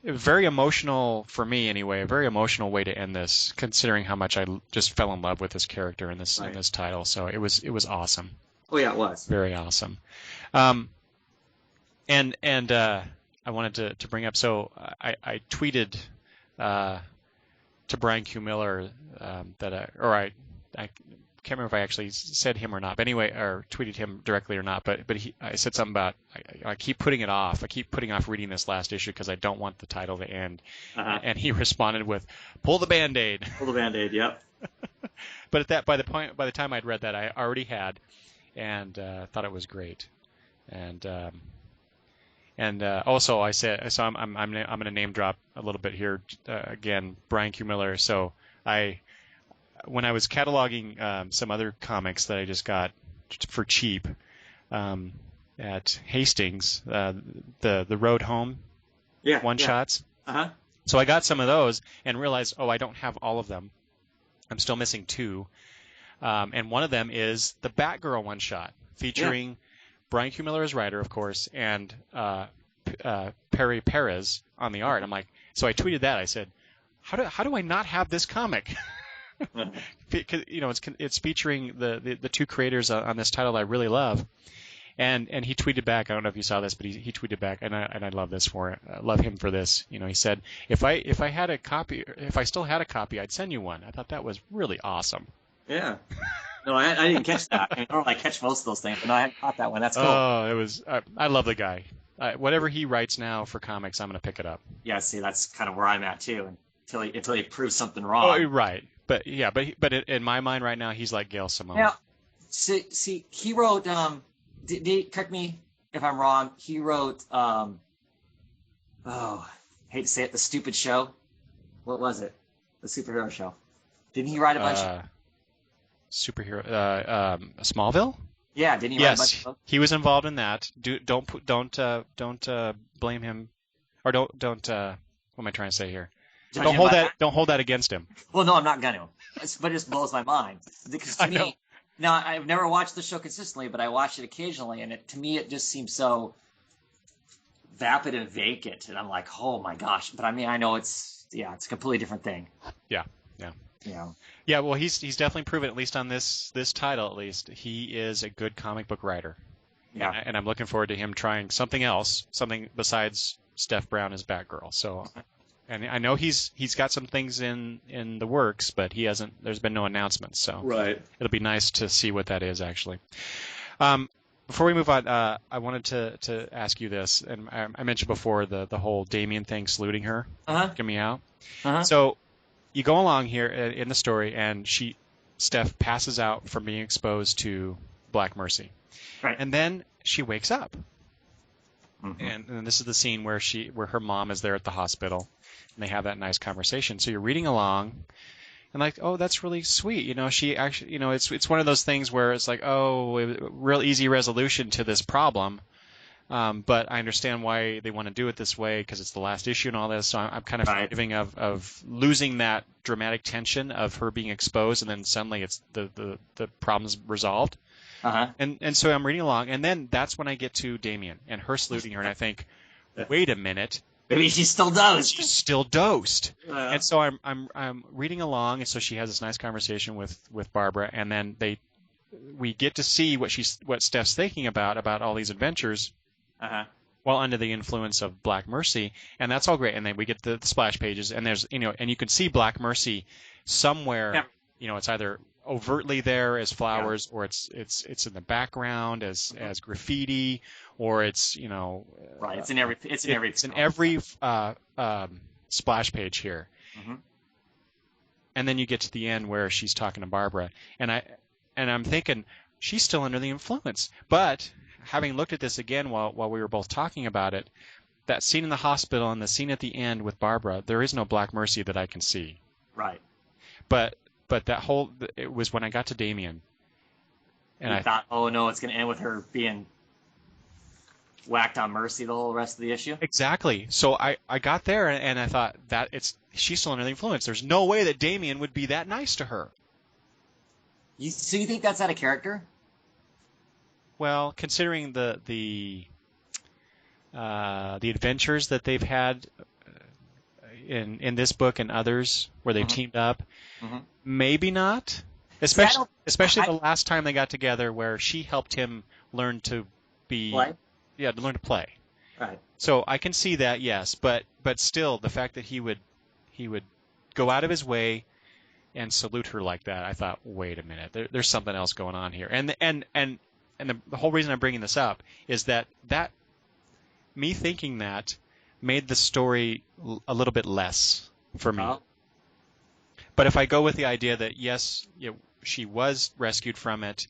very emotional for me anyway. A very emotional way to end this, considering how much I just fell in love with this character in this title. So it was awesome. Oh yeah, it was very awesome. And I wanted to bring up. So I tweeted to Brian Q. Miller that I can't remember if I actually said him or not. But anyway, or tweeted him directly or not. But I said something about I keep putting it off. I keep putting off reading this last issue because I don't want the title to end. And he responded with, "Pull the Band-Aid." Pull the Band-Aid. Yep. But by the time I'd read that, I already had, and thought it was great. And also, I said, so I'm going to name drop a little bit here again, Brian Q. Miller. So when I was cataloging some other comics that I just got for cheap at Hastings, the Road Home one-shots. So I got some of those and realized, I don't have all of them. I'm still missing two. And one of them is the Batgirl one-shot featuring Brian Q. Miller as writer, of course, and Perry Perez on the art. I'm like, so I tweeted that. I said, how do I not have this comic? Because it's featuring the two creators on this title that I really love. And he tweeted back. I don't know if you saw this, but he tweeted back, and I love this love him for this. He said, if I had a copy, if I still had a copy, I'd send you one. I thought that was really awesome. Yeah. No, I didn't catch that. I normally catch most of those things, but no, I caught that one. That's cool. Oh, it was. I love the guy. Whatever he writes now for comics, I'm going to pick it up. Yeah, see, that's kind of where I'm at too. Until he proves something wrong. Oh, right. But yeah, but in my mind right now, he's like Gail Simone. Now, see, he wrote. Correct me if I'm wrong. He wrote. Hate to say it, The Stupid Show. What was it? The superhero show. Didn't he write a bunch? Superhero. Smallville. Yeah, didn't he write a bunch Yes, of books? he was involved in that. Don't blame him, or don't. What am I trying to say here? Judging him by that? Don't hold that against him. Well, no, I'm not going to. But it just blows my mind because to I know. me, now I've never watched the show consistently, but I watch it occasionally, and to me it just seems so vapid and vacant, and I'm like, oh my gosh. But I mean, I know it's a completely different thing. Yeah, yeah. You know. Yeah, well, he's definitely proven, at least on this title, at least he is a good comic book writer. Yeah. And I'm looking forward to him trying something else, something besides Steph Brown as Batgirl. So, and I know he's got some things in the works, but he hasn't. There's been no announcements, so Right. it'll be nice to see what that is actually. Before we move on, I wanted to ask you this, and I mentioned before the whole Damien thing, saluting her, get me out. So you go along here in the story, and Steph passes out from being exposed to Black Mercy, Right. and then she wakes up, Mhm. and this is the scene where her mom is there at the hospital, and they have that nice conversation. So you're reading along. And like, oh, that's really sweet. You know, she actually, you know, it's one of those things where it's like, oh, real easy resolution to this problem. But I understand why they want to do it this way because it's the last issue and all this. So I'm kind of Right. forgiving of losing that dramatic tension of her being exposed, and then suddenly it's the problem's resolved. And so I'm reading along, and then that's when I get to Damien and her saluting her, and I think, wait a minute. Maybe she's still dosed. She's still dosed. Yeah. And so I'm reading along, and so she has this nice conversation with Barbara, and then we get to see what Steph's thinking about all these adventures while under the influence of Black Mercy, and that's all great. And then we get the splash pages, and there's and you can see Black Mercy somewhere. Yeah. It's either overtly there as flowers, or it's in the background as graffiti, or it's Right. It's in every splash page here. Mhm. And then you get to the end where she's talking to Barbara, and I'm thinking she's still under the influence. But having looked at this again while we were both talking about it, that scene in the hospital and the scene at the end with Barbara, there is no Black Mercy that I can see. Right. But it was when I got to Damien, and I thought, oh no, it's going to end with her being whacked on Mercy the whole rest of the issue. Exactly. So I got there, and I thought that she's still under the influence. There's no way that Damien would be that nice to her. So you think that's out of character? Well, considering the adventures that they've had in this book and others where they've teamed up, maybe not. Especially the last time they got together, where she helped him learn to Play? to learn to play. Right. So I can see that, yes, but still, the fact that he would go out of his way and salute her like that, I thought, wait a minute, there's something else going on here. And the whole reason I'm bringing this up is that me thinking that made the story a little bit less for me. Oh. But if I go with the idea that yes, she was rescued from it,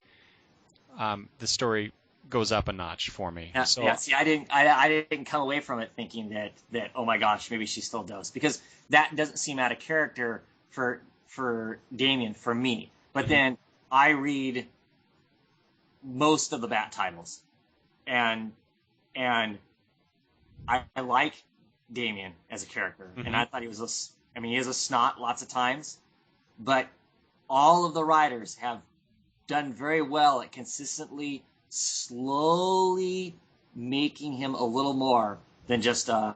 the story goes up a notch for me. Yeah, So see, I didn't come away from it thinking that oh my gosh, maybe she's still dosed, because that doesn't seem out of character for Damien, for me. But then I read most of the Bat titles, and I like Damien as a character, and I thought he was he is a snot lots of times, but all of the writers have done very well at consistently, slowly making him a little more than just I'm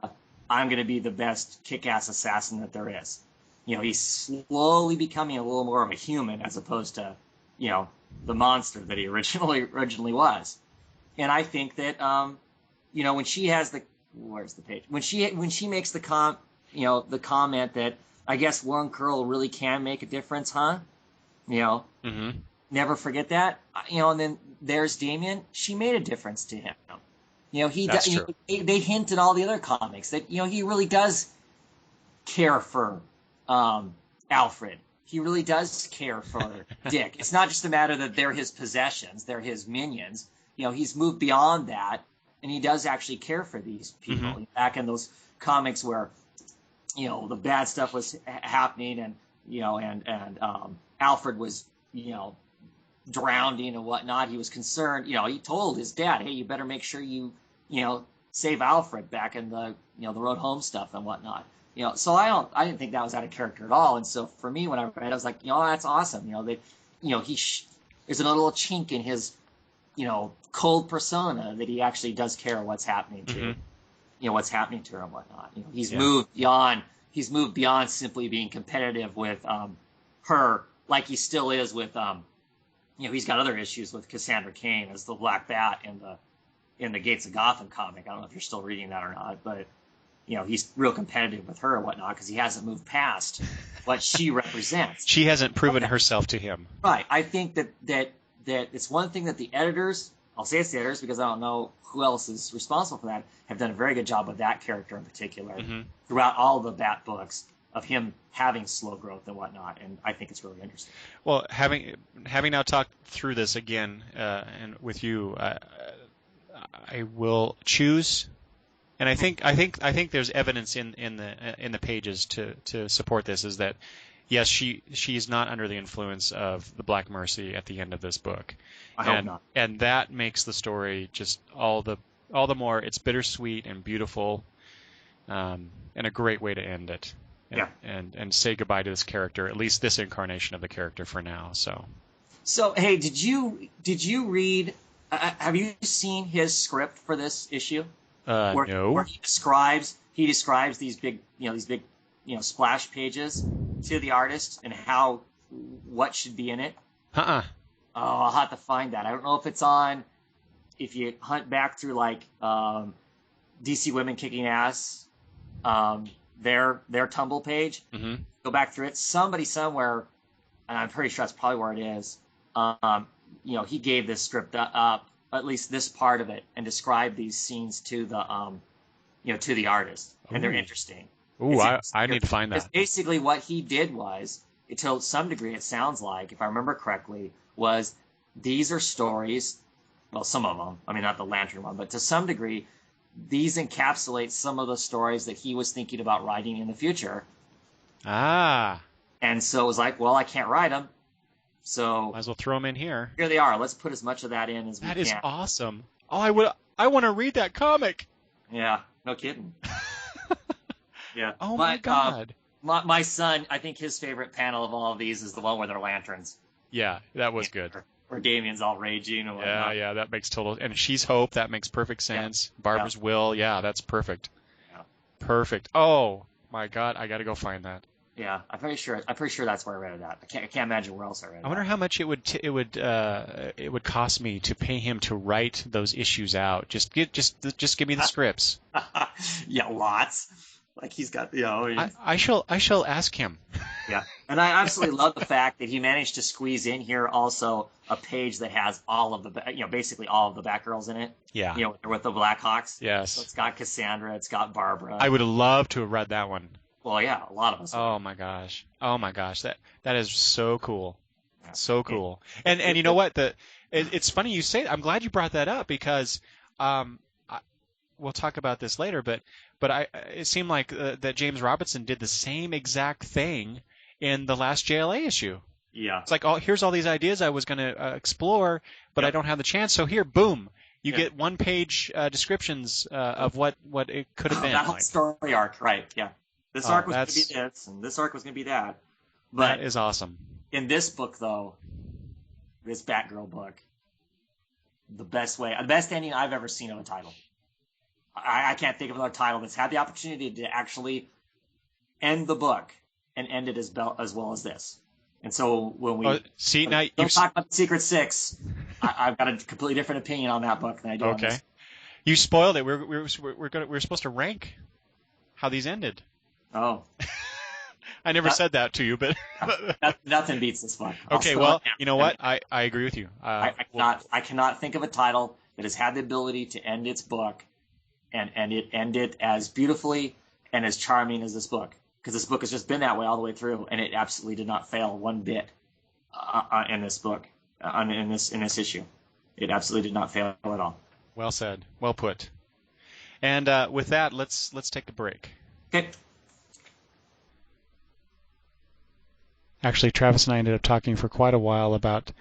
going to be the best kick-ass assassin that there is. He's slowly becoming a little more of a human as opposed to, the monster that he originally was. And I think that, when she has where's the page? When she makes the comment that I guess Lauren Curl really can make a difference, huh? Never forget that. And then there's Damien. She made a difference to him. That's true. They hint in all the other comics that he really does care for Alfred. He really does care for Dick. It's not just a matter that they're his possessions, they're his minions. He's moved beyond that, and he does actually care for these people. Back in those comics where the bad stuff was happening, and Alfred was drowning and whatnot. He was concerned. He told his dad, "Hey, you better make sure you save Alfred back in the the road home stuff and whatnot." So I didn't think that was out of character at all. And so for me, when I read it, I was like, that's awesome. There's a little chink in his, cold persona that he actually does care what's happening to, what's happening to her and whatnot. He's moved beyond simply being competitive with her, like he still is with, he's got other issues with Cassandra Cain as the Black Bat in the Gates of Gotham comic. I don't know if you're still reading that or not, but he's real competitive with her and whatnot because he hasn't moved past what she represents. She hasn't proven herself to him. Right. I think that it's one thing that the editors, I'll say it's the editors because I don't know who else is responsible for that, have done a very good job with that character in particular throughout all the Bat books of him having slow growth and whatnot, and I think it's really interesting. Well, having now talked through this again and with you, I will choose. And I think there's evidence in the pages to support this, is that yes, she's not under the influence of the Black Mercy at the end of this book. I hope not. And that makes the story just all the more, it's bittersweet and beautiful, and a great way to end it. And say goodbye to this character, at least this incarnation of the character for now. So hey, did you read? Have you seen his script for this issue? No. Where he describes these big splash pages to the artist and what should be in it. Oh, I'll have to find that. I don't know if it's on. If you hunt back through like DC Women Kicking Ass, their Tumble page, go back through it. Somebody somewhere, and I'm pretty sure that's probably where it is. He gave this script up, at least this part of it, and described these scenes to the artist, and they're interesting. Ooh, I need to find that. Basically, what he did was, to some degree, it sounds like, if I remember correctly, was these are stories. Well, some of them. I mean, not the Lantern one, but to some degree, these encapsulate some of the stories that he was thinking about writing in the future. Ah. And so it was like, well, I can't write them, so might as well throw them in here. Here they are. Let's put as much of that in as we can. That is awesome. Oh, I want to read that comic. Yeah, no kidding. Yeah. Oh my God. My son, I think his favorite panel of all of these is the one where they're lanterns. Yeah, that was good. Where Damian's all raging and whatnot. Yeah, that makes total. And she's Hope. That makes perfect sense. Yeah. Barbara's Will. Yeah, that's perfect. Yeah. Perfect. Oh my God, I got to go find that. Yeah, I'm pretty sure that's where I read it at. I can't imagine where else I read it. I wonder how much it would cost me to pay him to write those issues out. Just give me the scripts. Yeah, lots. Like he's got, I shall ask him. Yeah, and I absolutely love the fact that he managed to squeeze in here also a page that has all of the, basically all of the Batgirls in it. Yeah. With the Blackhawks. Yes. So it's got Cassandra, it's got Barbara. I would have loved to have read that one. Well, yeah, a lot of us. Oh my gosh, that is so cool, so cool. And you know what? It's funny you say that. I'm glad you brought that up because we'll talk about this later. But it seemed like that James Robinson did the same exact thing in the last JLA issue. Yeah. It's like, here's all these ideas I was going to explore, but I don't have the chance. So here, boom. You get one-page descriptions of what it could have been. That whole story arc, right? Yeah. This arc was going to be this, and this arc was going to be that. But that is awesome. In this book, though, this Batgirl book, the best ending I've ever seen of a title. I can't think of another title that's had the opportunity to actually end the book and end it as well as this. And so when we talk about the Secret Six, I've got a completely different opinion on that book than I do on this. You spoiled it. We're supposed to rank how these ended. Oh. I never said that to you, but nothing beats this book. Okay, well, you know what? I agree with you. I cannot think of a title that has had the ability to end its book and end it as beautifully and as charming as this book. Because this book has just been that way all the way through, and it absolutely did not fail one bit in this book, in this issue. It absolutely did not fail at all. Well said. Well put. And with that, let's take a break. Okay. Actually, Travis and I ended up talking for quite a while about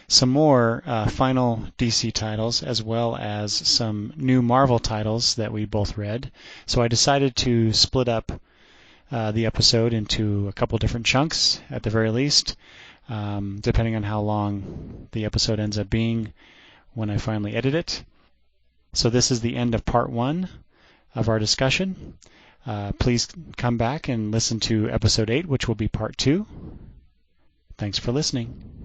some more final DC titles, as well as some new Marvel titles that we both read. So I decided to split up the episode into a couple different chunks, at the very least, depending on how long the episode ends up being when I finally edit it. So this is the end of part 1 of our discussion. Please come back and listen to episode 8, which will be part 2. Thanks for listening.